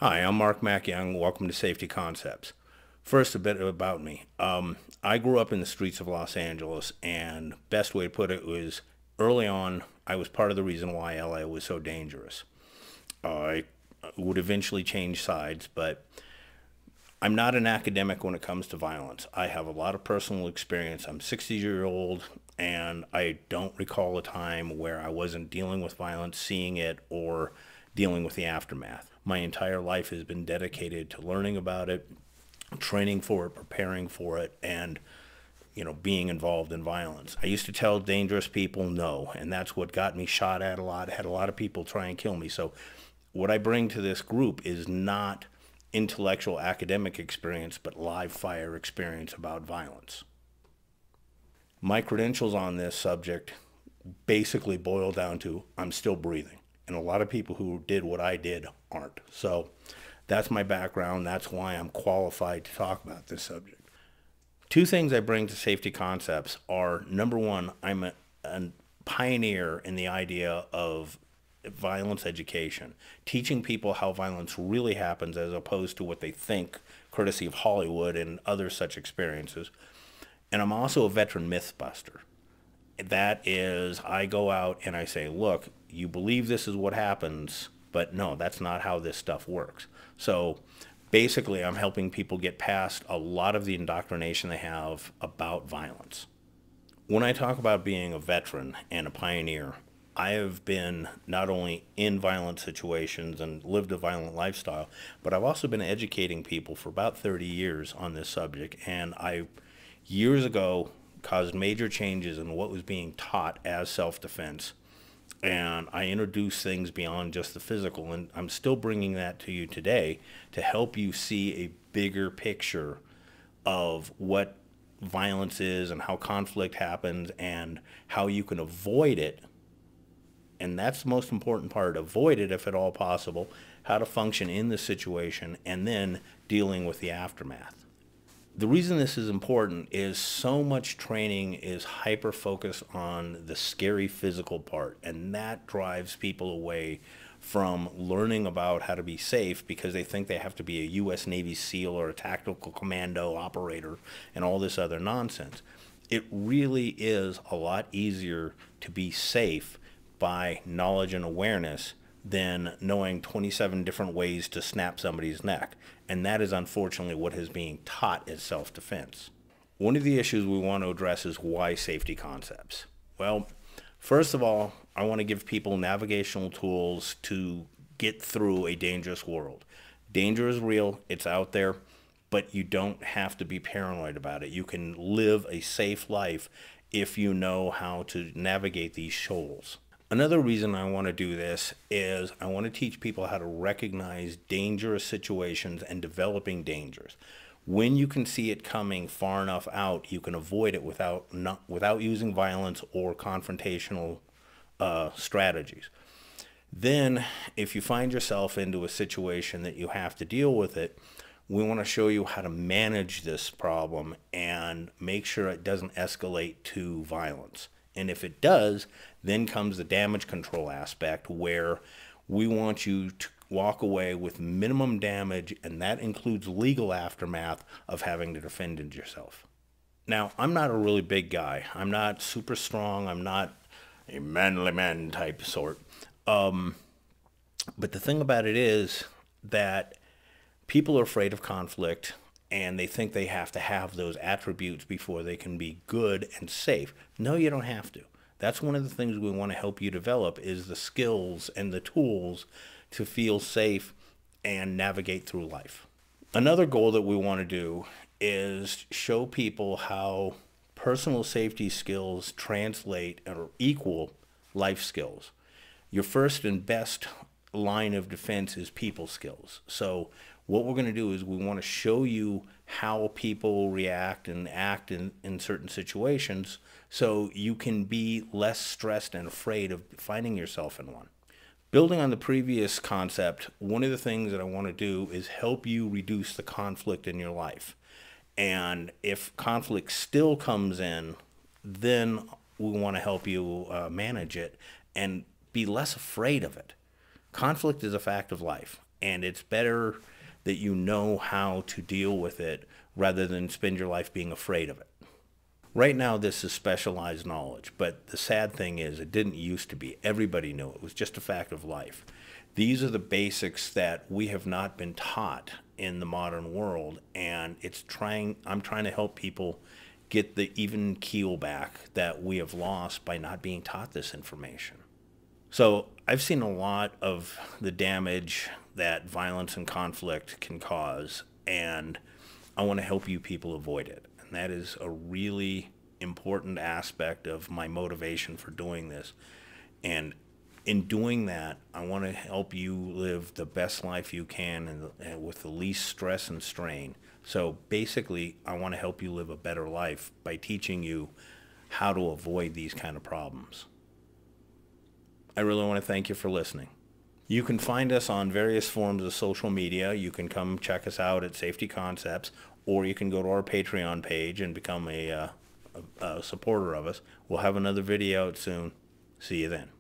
Hi, I'm Marc MacYoung. Welcome to Safety Concepts. First, a bit about me. I grew up in the streets of Los Angeles, and best way to put it was early on, I was part of the reason why LA was so dangerous. I would eventually change sides, but I'm not an academic when it comes to violence. I have a lot of personal experience. I'm 60-year-old, and I don't recall a time where I wasn't dealing with violence, seeing it, or dealing with the aftermath. My entire life has been dedicated to learning about it, training for it, preparing for it, and being involved in violence. I used to tell dangerous people no, and that's what got me shot at a lot. I had a lot of people try and kill me. So what I bring to this group is not intellectual academic experience, but live fire experience about violence. My credentials on this subject basically boil down to I'm still breathing. And a lot of people who did what I did aren't. So that's my background. That's why I'm qualified to talk about this subject. Two things I bring to safety concepts are, number one, I'm a pioneer in the idea of violence education, teaching people how violence really happens as opposed to what they think, courtesy of Hollywood and other such experiences. And I'm also a veteran mythbuster. That is, I go out and I say, look, you believe this is what happens, but no, that's not how this stuff works. So basically, I'm helping people get past a lot of the indoctrination they have about violence. When I talk about being a veteran and a pioneer, I have been not only in violent situations and lived a violent lifestyle, but I've also been educating people for about 30 years on this subject. And I, years ago, caused major changes in what was being taught as self-defense. And I introduced things beyond just the physical. And I'm still bringing that to you today to help you see a bigger picture of what violence is and how conflict happens and how you can avoid it. And that's the most important part. Avoid it if at all possible, how to function in the situation, and then dealing with the aftermath. The reason this is important is so much training is hyper-focused on the scary physical part, and that drives people away from learning about how to be safe because they think they have to be a U.S. Navy SEAL or a tactical commando operator and all this other nonsense. It really is a lot easier to be safe by knowledge and awareness than knowing 27 different ways to snap somebody's neck. And that is unfortunately what is being taught as self-defense. One of the issues we want to address is why safety concepts. Well, first of all, I want to give people navigational tools to get through a dangerous world. Danger is real, it's out there, but you don't have to be paranoid about it. You can live a safe life if you know how to navigate these shoals. Another reason I want to do this is I want to teach people how to recognize dangerous situations and developing dangers. When you can see it coming far enough out, you can avoid it without using violence or confrontational strategies. Then, if you find yourself into a situation that you have to deal with it, we want to show you how to manage this problem and make sure it doesn't escalate to violence. And if it does, then comes the damage control aspect where we want you to walk away with minimum damage, and that includes legal aftermath of having to defend yourself. Now, I'm not a really big guy. I'm not super strong. I'm not a manly man type sort. But the thing about it is that people are afraid of conflict, and they think they have to have those attributes before they can be good and safe. No, you don't have to. That's one of the things we want to help you develop is the skills and the tools to feel safe and navigate through life. Another goal that we want to do is show people how personal safety skills translate or equal life skills. Your first and best line of defense is people skills. So what we're going to do is we want to show you how people react and act in certain situations so you can be less stressed and afraid of finding yourself in one. Building on the previous concept, one of the things that I want to do is help you reduce the conflict in your life. And if conflict still comes in, then we want to help you manage it and be less afraid of it. Conflict is a fact of life. And it's better that you know how to deal with it rather than spend your life being afraid of it. Right now, this is specialized knowledge, but the sad thing is it didn't used to be. Everybody knew it. It was just a fact of life. These are the basics that we have not been taught in the modern world, and I'm trying to help people get the even keel back that we have lost by not being taught this information. So I've seen a lot of the damage that violence and conflict can cause, and I want to help you people avoid it. And that is a really important aspect of my motivation for doing this. And in doing that, I want to help you live the best life you can and with the least stress and strain. So basically, I want to help you live a better life by teaching you how to avoid these kind of problems. I really want to thank you for listening. You can find us on various forms of social media. You can come check us out at Safety Concepts, or you can go to our Patreon page and become a supporter of us. We'll have another video out soon. See you then.